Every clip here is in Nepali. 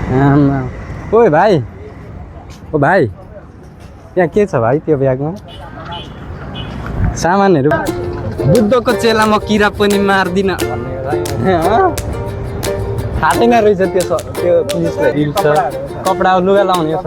ओए भाइ ओ भाइ यहाँ के छ भाइ त्यो ब्यागमा सामानहरू बुद्धको चेला म किरा पनि मार्दिन भन्ने थाहा छैन रहेछ त्यो पुलिसले रिल छ कपडा लुगा लाउने छ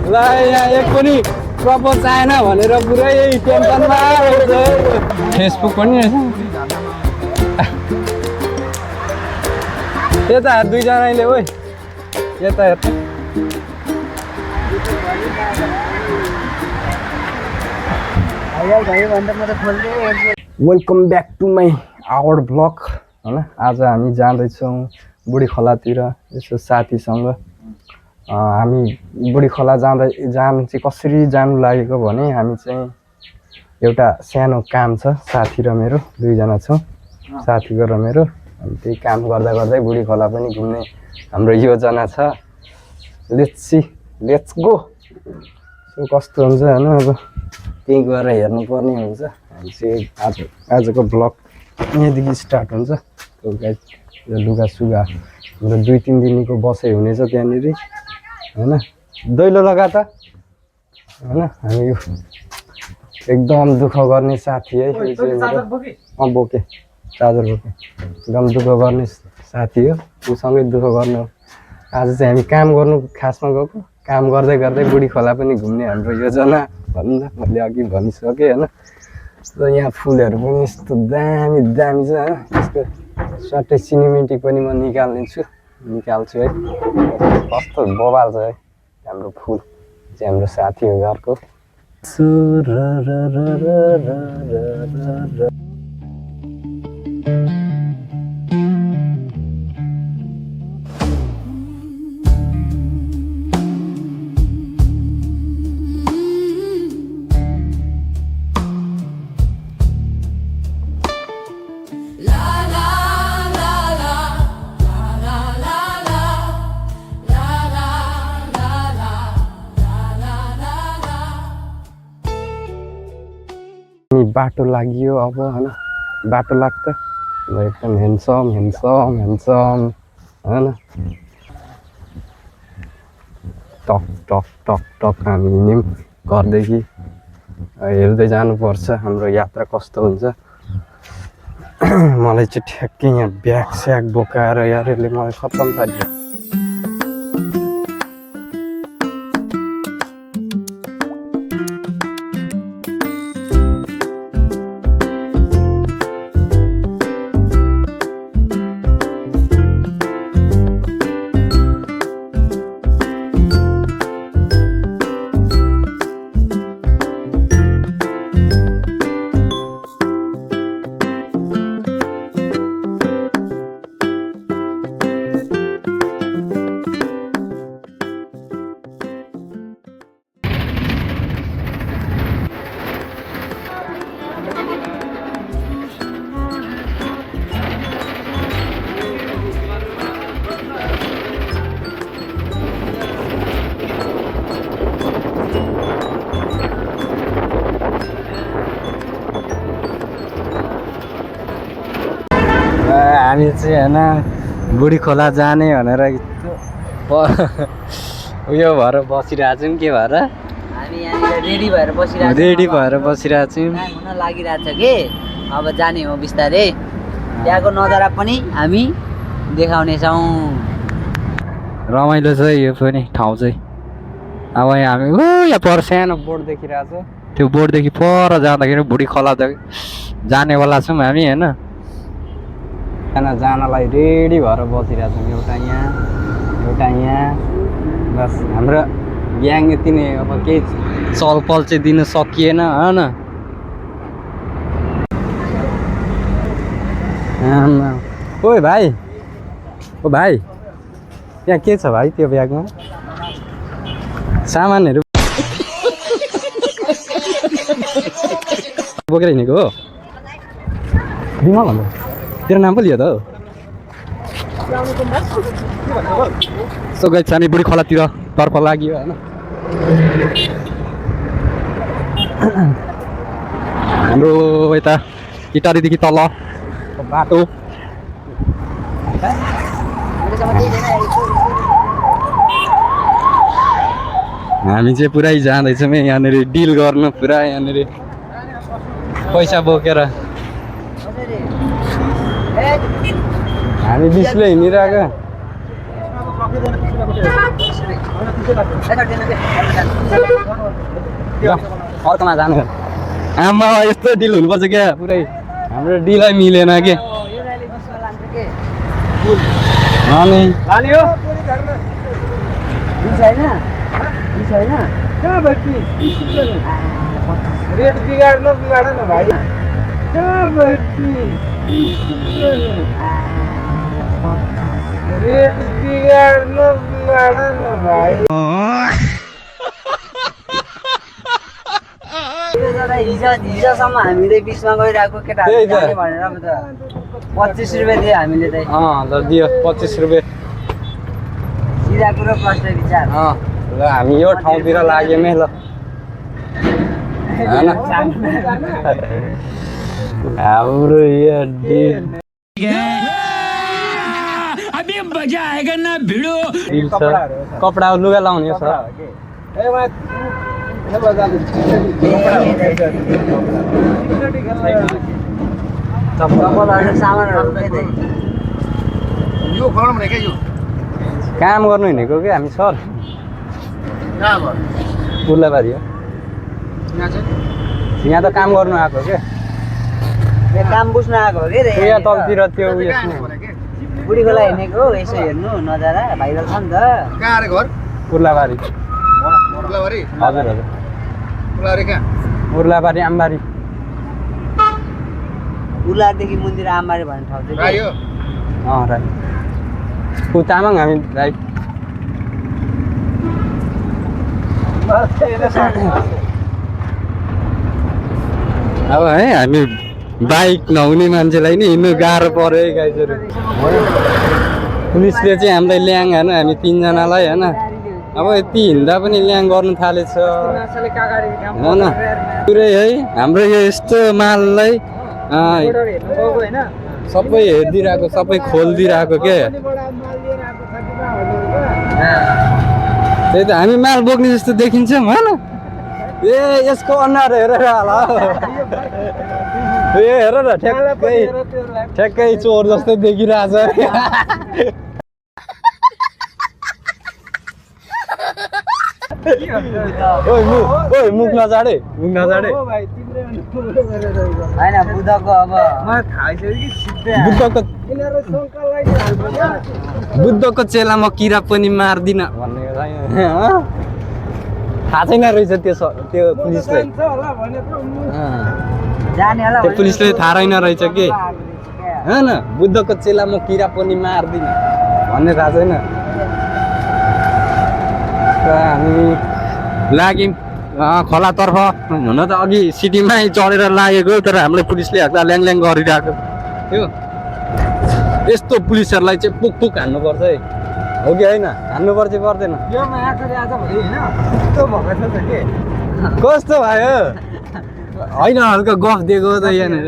ल यहाँ एक पनि प्रपोज आएन भनेर पुरै टेन्सनमा फेसबुक पनि यता दुईजनाले ओइ यता हेर welcome back to my our blog होइन आज हामी जाँदैछौँ बुढी खोलातिर यसो साथीसँग हामी बुढी खोला जानु चाहिँ कसरी जानु लागेको भने हामी चाहिँ एउटा सानो काम छ साथी र मेरो दुईजना छौँ साथीको र मेरो अनि त्यही काम गर्दा गर्दै बुढी खोला पनि घुम्ने हाम्रो योजना छ लेट्स गो सो कस्तो हुन्छ होइन अब त्यही गएर हेर्नुपर्ने हुन्छ हामी चाहिँ आजको ब्लग यहाँदेखि स्टार्ट हुन्छ लुगा सुगा हाम्रो 2-3 दिनको बसाइ हुनेछ त्यहाँनिर होइन दैलो लगा त होइन हामी एकदम दुःख गर्ने साथी है यो चाहिँ मेरो बोके चार्जर बोके एकदम दुःख गर्ने साथी हो उसँगै दुःख गर्नु आज चाहिँ हामी काम गर्नु खासमा गएको काम गर्दै गर्दै बुढी खोला पनि घुम्ने हाम्रो योजना भनौँ न मैले अघि भनिसकेँ होइन र यहाँ फुलहरू पनि यस्तो दामी दामी छ होइन यसको सट्टै सिनेमेटिक पनि म निकाल्छु है कस्तो बबाल छ है हाम्रो फुल चाहिँ हाम्रो साथी हो घरको बाटो लाग्यो अब होइन बाटो लाग्छ एकदम ह्यान्डसम होइन टक टक टक टक हामी हिँड्यौँ घरदेखि हेर्दै जानुपर्छ हाम्रो यात्रा कस्तो हुन्छ मलाई चाहिँ ठ्याक्कै यहाँ ब्याग स्याग बोकाएर यारले मलाई खत्तम पारिदियो हामी चाहिँ होइन बुढी खोला जाने भनेर उयो भएर बसिरहेको छौँ के भएर हामी यहाँनिर रेडी भएर बसिरहेको छौँ हुन लागिरहेछ कि अब जाने हो बिस्तारै त्यहाँको नजारा पनि हामी देखाउनेछौँ रमाइलो छ यो पनि ठाउँ चाहिँ अब यहाँ हामी यहाँ पर सानो बोर्ड देखिरहेको छ त्यो बोर्डदेखि पर जाँदाखेरि बुढी खोला जानेवाला छौँ हामी होइन जानलाई रेडी भएर बसिरहेको छौँ एउटा यहाँ बस हाम्रो ग्याङ यति नै अब केही चलपल चाहिँ दिन सकिएन होइन ओए भाइ यहाँ के छ भाइ त्यो ब्यागमा सामानहरू बोकेर हिँडेको हो बिमल भन्दा तेरो नाम पो लियो त सो गाइस हामी बुढी खोलातिर तर्फ लाग्यो होइन हाम्रो यता इटारीदेखि तल बाटो हामी चाहिँ पुरै जाँदैछौँ यहाँनिर डिल गर्नु पुरा यहाँनिर पैसा बोकेर हामी बिचले हिँडिरहेको अर्कोमा जानु आमा यस्तो डिल हुनुपर्छ क्या पुरै हाम्रो डिलै मिलेन के अनि रेट बिगाड्नु बिगाड न भाइ रेट बिगाड्नु बिगाड न भाइ हिजोसम्म हामीले बिचमा गइरहेको केटाहरू जाने भनेर अब त 25 रुपियाँ दियो हामीले त ल दियो 25 रुपियाँ सिधा कुरो प्रश्न विचार ल हामी यो ठाउँतिर लाग्यौँ है ल हैन हाम्रो यो अभी मजा आएगा ना भिडो कपडा लुगा लाउने छ काम गर्नु हिँडेको कि हामी सर उर्लाबारी हो यहाँ त काम गर्नु आएको के काम बुझ्न आएको हो कि यहाँ तलतिर त्यो उयसमा बुढी खोला हिँडेको हो यसो हेर्नु नजारा भाइरल छ नि त कहाँ अरे घर उर्लाबारी उर्लाबारी हजुर हजुर उर्लाबारी कहाँ उर्लाबारी आम्बारी उलादेखि मन्दिर आमारी भन्ने ठाउँ चाहिँ राई हो राई ऊ तामाङ हामी राई अब है हामी बाइक नहुने मान्छेलाई नि हिँड्नु गाह्रो पर्यो है गाइजहरू पुलिसले चाहिँ हामीलाई ल्याङ होइन हामी 3 जनालाई होइन अब यति हिँड्दा पनि ल्याङ गर्नु थालेछ होइन पुरै है हाम्रो यो यस्तो माललाई सबै हेरिदिरहेको सबै खोलिदिरहेको के त्यही त हामी माल बोक्ने जस्तो देखिन्छौँ होइन ए यसको अनुहार हेरेर होला ए हेर न ठ्याक्कै ठ्याक्कै चोर जस्तै देखिरहेछ ओइ मुख नजाडे होइन बुद्धको अब बुद्धको चेला म किरा पनि मार्दिन भन्ने थाहा छैन रहेछ त्यो पुलिसलाई जाने होला त्यो पुलिसले थाहा रहेन रहेछ के होइन बुद्धको चेला म किरा पनि मार्दिन भन्ने थाहा छैन हामी लाग्यौँ खोलातर्फ हुन त अघि सिटीमै चढेर लागेको तर हामीलाई पुलिसले हाक्दा ल्याङ ल्याङ गरिरहेको थियो यस्तो पुलिसहरूलाई चाहिँ पुक पुक हान्नुपर्छ है हो कि होइन हान्नुपर्छ पर्दैन कस्तो भयो होइन हल्का गफ दिएको त यहाँनिर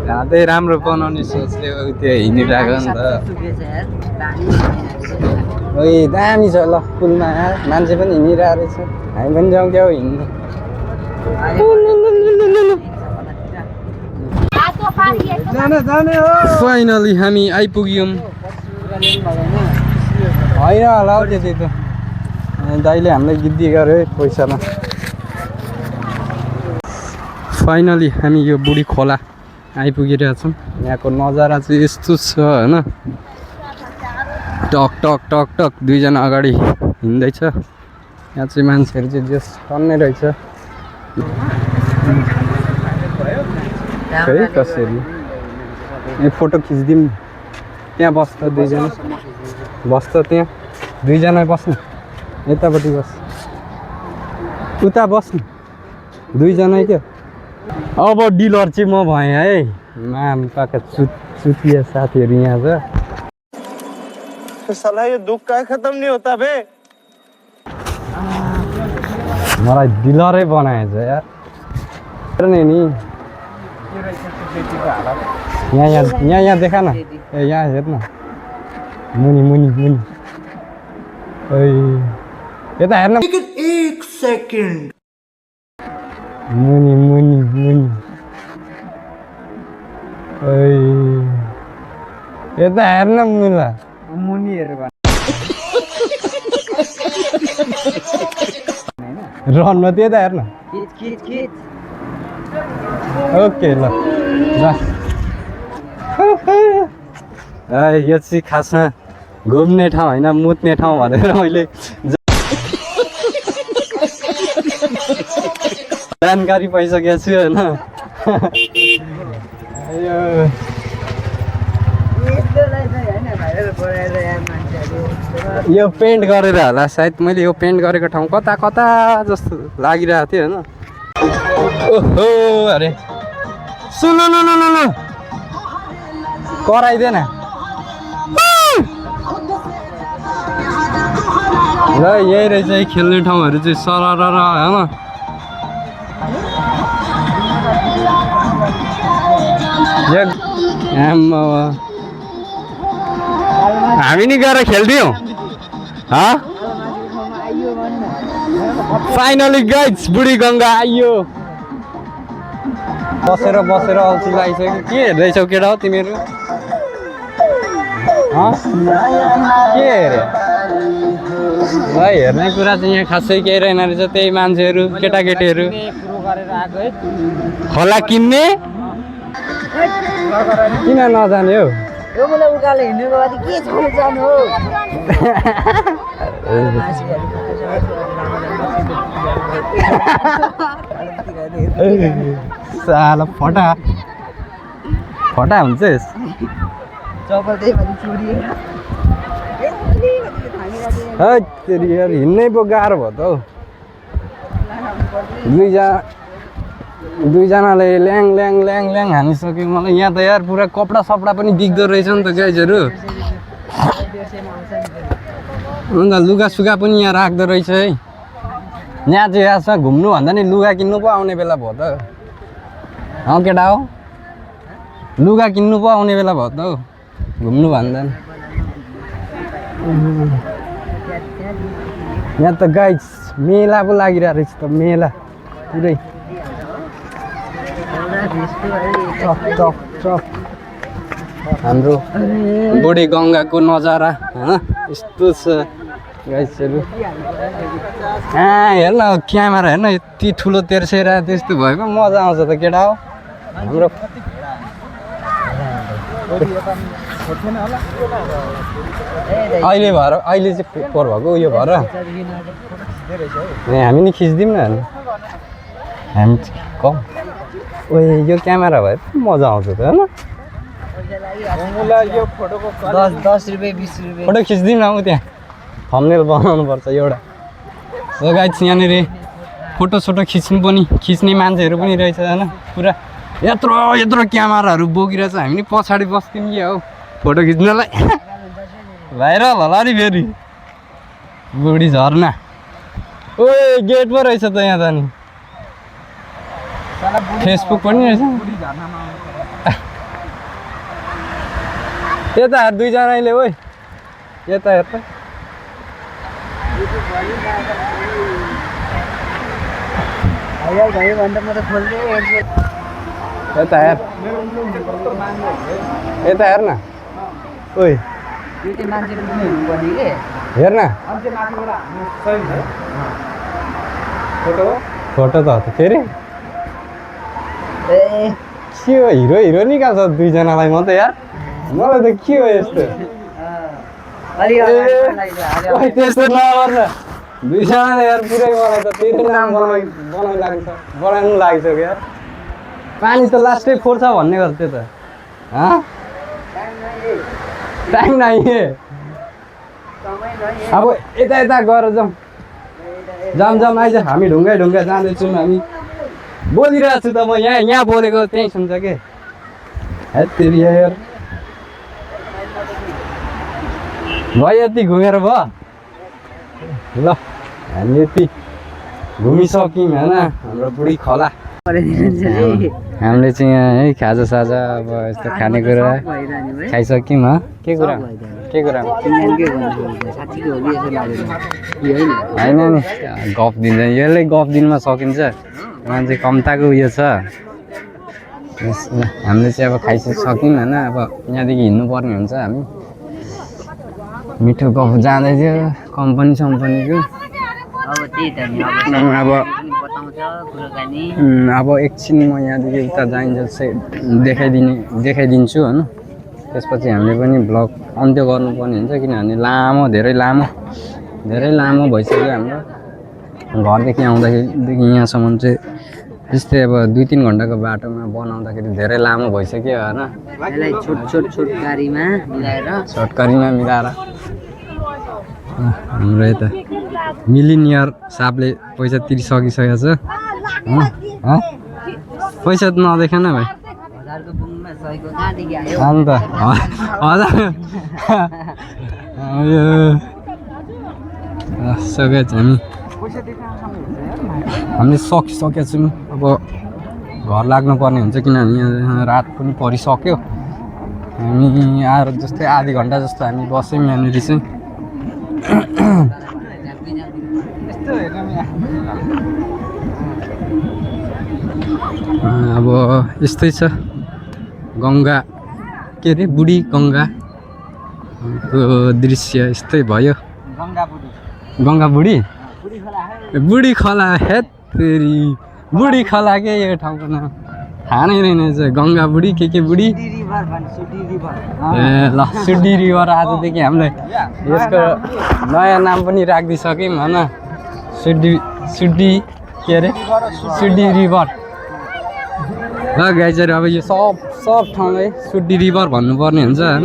त्यही राम्रो बनाउने सोचले त्यो हिँडिरहेको नि त ओइ दामी छ ल पुलमा मान्छे पनि हिँडिरहेको रहेछ हामी पनि जाउँ क्या हो हिँड्नु फाइनली हामी आइपुग्यौँ होइन होला हौ त्यति त दाइले हामीलाई गिद्दी गऱ्यो है पैसामा फाइनली हामी यो बुढी खोला आइपुगिरहेछौँ यहाँको नजारा चाहिँ यस्तो छ होइन टक टक टक टक 2 जना अगाडि हिँड्दैछ यहाँ चाहिँ मान्छेहरू चाहिँ जस टन्नै रहेछ है कसरी ए फोटो खिचिदिउँ त्यहाँ बस्छ 2 जना बस्छ त्यहाँ 2 जना बस्नु यतापट्टि बस उता बस्नु 2 जना क्या अब डिलर चाहिँ म भएँ है माम पाका चुतिया साथीहरू यहाँ छ साला ये दुख का खत्म नहीं होता बे मलाई डिलरै बनाएछ यार हेर्ने नि यहाँ देखा न ए यहाँ हेर्न मुनि मुनि मुनि यता हेर्न 1 सेकेन्ड मुनि मुनि मुनि यता हेर्न मुला मुनिहरू रहनमा त्यता हेर्न खिच खिच खिच ओके ल यो चाहिँ खासमा घुम्ने ठाउँ होइन मुत्ने ठाउँ भनेर मैले जानकारी पाइसकेको छु होइन यो पेन्ट गरेर होला सायद मैले यो पेन्ट गरेको ठाउँ कता कता जस्तो लागिरहेको थियो होइन ओहो अरे सुन कराइदेन ल यही रहेछ खेल्ने ठाउँहरू चाहिँ सरर होइन हामी नि गएर खेल्थ्यौँ फाइनली गाइज बुढी गङ्गा आइयो बसेर अल्छी लागिसक्यो के हेर्दैछौ केटा हो तिमीहरू के हेरे भाइ हेर्ने कुरा चाहिँ यहाँ खासै केही रहेन रहेछ त्यही मान्छेहरू केटाकेटीहरू खोला किन्ने किन नजाने हौ यो मलाई उकालो हिँड्नुको बाद के छोड्नु जानु हो साला फटा हुन्छ यस चप्पल त्यही माथि चुडियो यार हिँड्नै पो गाह्रो भयो त हौ दुईजनाले ल्याङ ल्याङ ल्याङ ल्याङ हानिसक्यो मलाई यहाँ त यार पुरा कपडा सपडा पनि बिग्दो रहेछ नि त गाइजहरू अन्त लुगा सुगा पनि यहाँ राख्दो रहेछ है यहाँ चाहिँ यसमा घुम्नु भन्दा नि लुगा किन्नु पो आउने बेला भयो त केटा हो लुगा किन्नु पो आउने बेला भयो त हौ घुम्नु भन्दा नि यहाँ त गाइज मेला पो लागिरहेको रहेछ त मेला पुरै चक हाम्रो बुढी गङ्गाको नजारा होइन यस्तो छ गाइजहरू हेर्न क्यामेरा हेर्न यति ठुलो तेर्सेर त्यस्तो भएको मजा आउँछ त केटा हो हाम्रो अहिले चाहिँ पोहोर भएको उयो भएर हामी नि खिच्दिउँ न हामी कम यो क्यामेरा भए मजा आउँछ त होइन 10 रुपियाँ 20 रुपियाँ फोटो खिच्दिउँ न ऊ त्यहाँ थम्बनेल बनाउनु पर्छ एउटा गाइस यहाँनिर फोटो खिच्ने मान्छेहरू पनि रहेछ होइन पुरा यत्रो क्यामेराहरू बोकिरहेछ हामी नि पछाडि बस्थ्यौँ कि हौ फोटो खिच्नलाई भाइरल होला नि फेरि बुढी झर्ना ओ गेट पो रहेछ त यहाँ त नि फेसबुक पनि रहेछ यता हेर दुईजनाले ओइ यता हेर त यता हेर न ओइ हेर न फोटो त फेरि के हो हिरो निकाल्छ दुईजनालाई मात्रै यार मलाई त के हो यस्तो त्यस्तो नगर्न दुईजनाले यार पुरै मलाई त तेरो नाम बनाउनु लागिसक्यो यार पानी त लास्टै फोर्छ भन्ने गर्थ्यो त टाइम नाइए अब यता गएर जाउँ आइज हामी ढुङ्गा जाँदैछौँ हामी बोलिरहेको छु त म यहाँ बोलेको त्यहीँ सुन्छ के यार भयो यति घुमेर भयो ल हामी यति घुमिसक्यौँ होइन हाम्रो बुढी खोला हामीले चाहिँ यहाँ है खाजासाजा अब यस्तो खानेकुरा खाइसक्यौँ के कुरा होइन नि गफ दिन्छ यसले गफ दिनमा सकिन्छ मान्छे कम्ताको उयो छ हामीले चाहिँ अब खाइसक्यौँ होइन अब यहाँदेखि हिँड्नुपर्ने हुन्छ हामी मिठो गफ जाँदै थियो कम्पनीको अब एकछिन म यहाँदेखि उता जाइन्छ देखाइदिन्छु होइन त्यसपछि हामीले पनि भ्लग अन्त्य गर्नुपर्ने हुन्छ किनभने धेरै लामो भइसक्यो हाम्रो घरदेखि आउँदाखेरिदेखि यहाँसम्म चाहिँ त्यस्तै अब 2-3 घन्टाको बाटोमा बनाउँदाखेरि धेरै लामो भइसक्यो होइन छोटकरीमा मिलाएर हाम्रो यता मिलिनियर साहबले पैसा तिरिसकिसकेको छ पैसा त नदेखान भाइ अन्त सकेको छ हामीले सकिसकेका छौँ अब घर लाग्नुपर्ने हुन्छ किनभने यहाँ रात पनि परिसक्यो हामी आएर जस्तै आधी घन्टा जस्तो हामी बस्यौँ यहाँनिर चाहिँ अब यस्तै छ गङ्गा के अरे बुढी गङ्गाको दृश्य यस्तै भयो गङ्गा बुढी खोला हेत्तेरी बुढी खोला के यो ठाउँको नाम थाहा नै रहेनछ गङ्गा बुढी के बुढी ए ल सुड्डी रिभर आजदेखि हामीलाई यसको नयाँ नाम पनि राखिदिइसक्यौँ होइन सुड्डी के अरे सुड्डी रिभर ल गाइजहरू अब यो सब ठाउँलाई सुड्डी रिभर भन्नुपर्ने हुन्छ होइन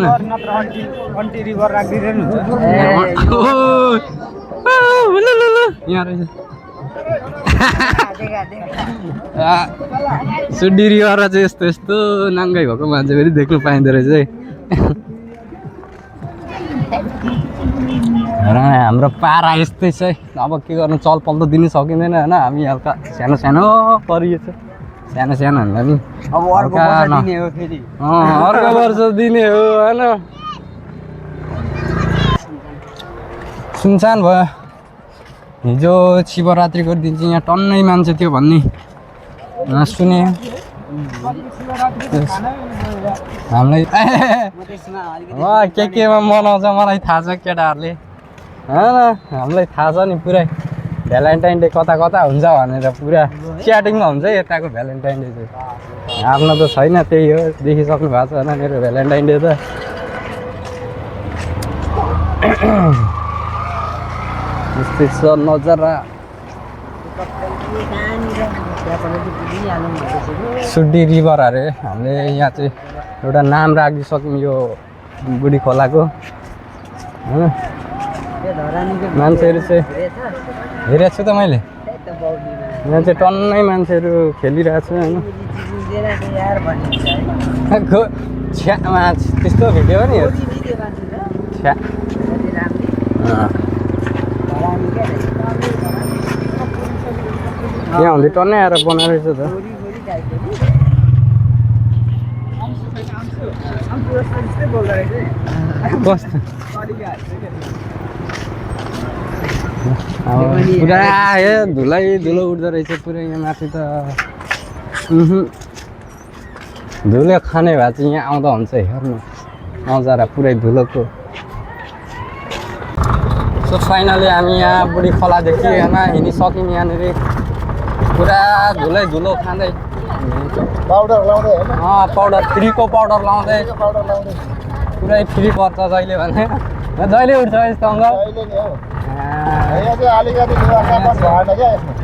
यहाँ रहेछ सुड्डी रिभर चाहिँ यस्तो नाङ्गाई भएको मान्छे फेरि देख्नु पाइँदो रहेछ है हाम्रो पारा यस्तै छ है अब के गर्नु चलपल त दिनु सकिँदैन होइन हामी हल्का सानो परिएछ सानो हामीलाई नि अर्को वर्ष दिने हो होइन सुनसान भयो हिजो शिवरात्रिको दिन चाहिँ यहाँ टन्नै मान्छे थियो भन्ने सुने हामीलाई केमा मनाउँछ मलाई थाहा छ केटाहरूले होइन हामीलाई थाहा छ नि पुरै भ्यालेन्टाइन डे कता हुन्छ भनेर पुरा च्याटिङमा हुन्छ यताको भ्यालेन्टाइन डे चाहिँ आफ्नो त छैन त्यही हो देखिसक्नु भएको छ होइन मेरो भ्यालेन्टाइन डे त यस्तै छ नजारा सुड्डी रिभर अरे हामीले यहाँ चाहिँ एउटा नाम राखिदिइसक्यौँ यो बुढी खोलाको होइन मान्छेहरू चाहिँ हेरेको छु त मैले यहाँ चाहिँ टन्नै मान्छेहरू खेलिरहेको छ होइन त्यस्तो भिडियो नि यहाँ हुँदै टन्नै आएर बनाइरहेछ त कस्तो पुरा धुलो उठ्दो रहेछ पुरै यहाँ माथि त धुलो खाने भए चाहिँ यहाँ आउँदा हुन्छ हेर्नु नजारा पुरै धुलोको सो फाइनली हामी यहाँ बुढी खोलादेखि होइन हिँडिसक्यौँ यहाँनिर पुरा धुलो खाँदै पाउडर फ्रीको पाउडर लाउँदै पुरै फ्री पर्छ जहिले भने जहिले उठ्छ यस्तो अङ्कल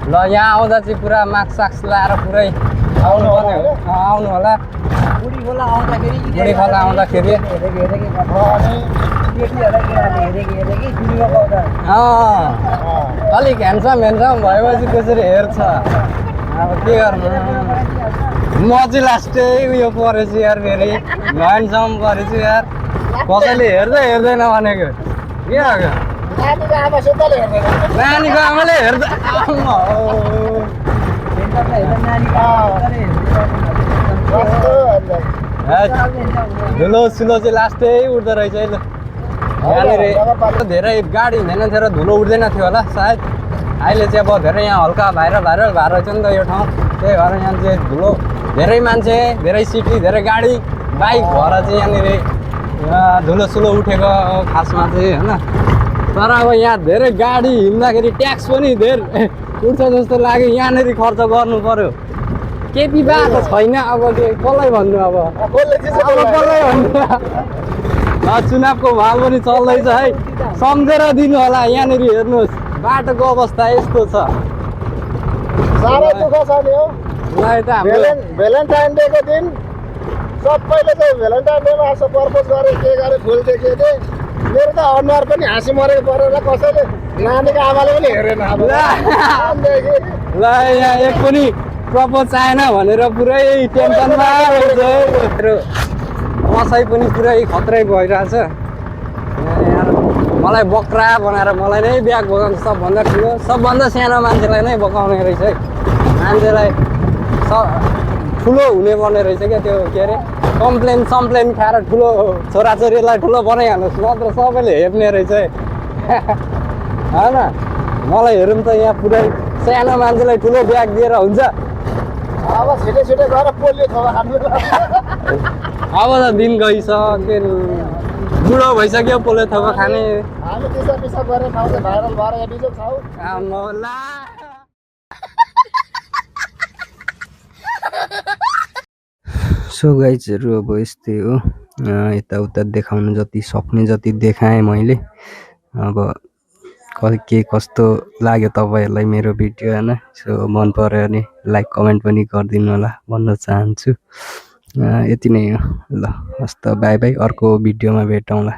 ल यहाँ आउँदा चाहिँ पुरा मास्क साक्स लाएर पुरै आउनु होला बुढी खोला आउँदाखेरि अलिक ह्यान्डसम भएपछि त्यसरी हेर्छ अब के गर्नु म चाहिँ लास्टै उयो परेछु यार फेरि ह्यान्डसम परेछु यार कसैले हेर्दैन भनेको के नानीको आमा सुत्ताले हेर्दैन नानीको आमाले हेर्दा आम्मा हो। कस्तो अन्त हैट, धुलो सुलो चाहिँ लास्टै उठ्दो रहेछ है ल। यहाँनिर धेरै गाडी हुँदैन थियो र धुलो उठ्दैन थियो होला सायद। अहिले चाहिँ अब धेरै यहाँ हल्का भाइरल भएर रहेछ नि त यो ठाउँ, त्यही भएर यहाँ चाहिँ धुलो, धेरै मान्छे, धेरै सिटी, धेरै गाडी बाइक भएर चाहिँ यहाँनिर धुलो सुलो उठेको खासमा चाहिँ होइन। तर अब यहाँ धेरै गाडी हिँड्दाखेरि ट्याक्स पनि धेरै उठ्छ जस्तो लाग्यो। यहाँनिर खर्च गर्नु पर्यो, केपी बाटो छैन अब के कसलाई भन्नु अब कसले चिसो अब कसलाई भन्नु। चुनावको माहौल पनि चल्दैछ है, सम्झेर दिनु होला। यहाँनिर हेर्नुहोस् बाटोको अवस्था यस्तो छ। साह्रै दुःख छ नि हो। ल यता हाम्रो भ्यालेन्टाइन डेको दिन सबैले चाहिँ भ्यालेन्टाइन डेमा यसो प्रपोज गरे, के गरे, फुल देखे थिए। मेरो त अनुहार पनि हाँसी मरेको परेर कसैले नानीको आमाले पनि हेरेन अब। ल यहाँ एक पनि प्रपोज आएन भनेर पुरै टेन्सनमा रहेछ है। मेरो बसाइ पनि पुरै खत्रै भइरहेछ। मलाई बक्रा बनाएर मलाई नै ब्याग बोकाउँछ। सबभन्दा ठुलो, सबभन्दा सानो मान्छेलाई नै बोकाउने रहेछ है। मान्छेलाई ठुलो हुने पर्ने रहेछ क्या त्यो के अरे कम्प्लेन खाएर ठुलो छोराछोरीलाई ठुलो बनाइहाल्नुहोस् नत्र सबैले हेप्ने रहेछ है। होइन मलाई हेरौँ त यहाँ पुरै सानो मान्छेलाई ठुलो ब्याग दिएर हुन्छ। अब छिटो छिटो गएर पोलियो थोपा खानु। अब त दिन गइसक्यो, बुढो भइसक्यो पोले थोपा खाने। हामी पिसाब गरेर ठाउँ चाहिँ भाइरल भएर एपिसोड छौँ। आम्माला। सो गाइजहरू अब यस्तै हो, यताउता देखाउनु जति सक्ने जति देखाएँ मैले। अब के कस्तो लाग्यो तपाईँहरूलाई मेरो भिडियो होइन। सो मन पऱ्यो भने लाइक कमेन्ट पनि गरिदिनु होला भन्न चाहन्छु। यति नै हो ल, हस् त बाई बाई, अर्को भिडियोमा भेटौँला।